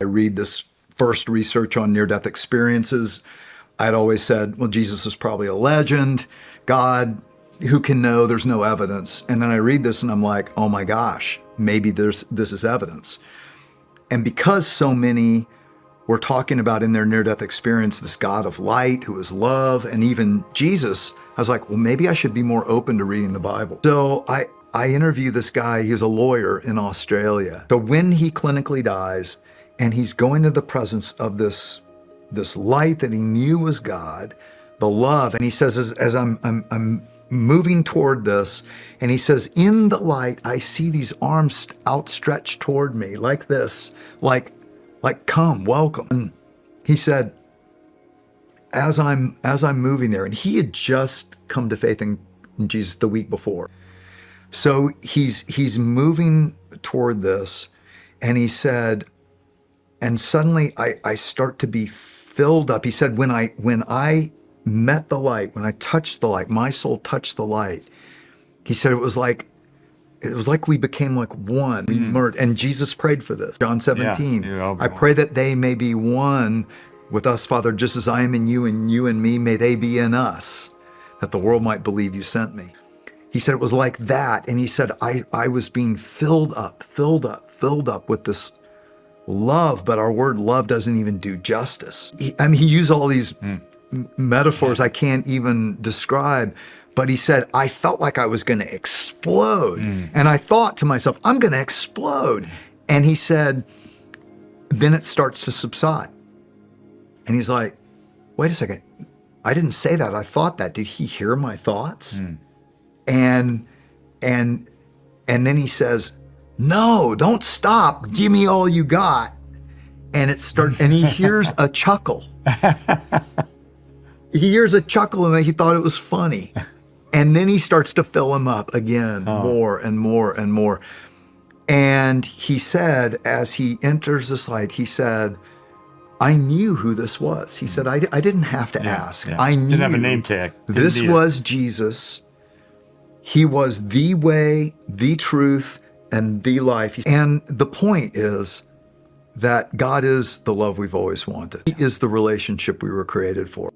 I read this first research on near-death experiences. I'd always said, well, Jesus is probably a legend. God, who can know? There's no evidence. And then I read this and I'm like, oh my gosh, maybe this is evidence. And because so many were talking about in their near-death experience this God of light who is love, and even Jesus, I was like, well, maybe I should be more open to reading the Bible. So I interview this guy. He was a lawyer in Australia. So when he clinically dies and he's going to the presence of this light that he knew was God, the love, and he says, as I'm moving toward this, and he says, in the light, I see these arms outstretched toward me like this, like come, welcome. And he said, as I'm moving there, and he had just come to faith in Jesus the week before. So he's moving toward this, and he said, and suddenly I start to be filled up. He said, when I met the light, when I touched the light, my soul touched the light. He said it was like we became like one. We merged. And Jesus prayed for this. John 17. Yeah, I pray that they may be one with us, Father, just as I am in you and you in me, may they be in us, that the world might believe you sent me. He said it was like that. And he said, I was being filled up with this love, but our word love doesn't even do justice. He used all these metaphors I can't even describe, but he said, I felt like I was going to explode. And I thought to myself, I'm going to explode. And he said, then it starts to subside. And he's like, wait a second. I didn't say that. I thought that. Did he hear my thoughts? And then he says, no, don't stop. Give me all you got. And and he hears a chuckle. He hears a chuckle and he thought it was funny. And then he starts to fill him up again, more and more and more. And he said, as he enters this light, he said, I knew who this was. He said, I didn't have to ask. Yeah. I knew. Didn't have a name tag. This was Jesus. He was the way, the truth, and the life. And the point is that God is the love we've always wanted. He is the relationship we were created for.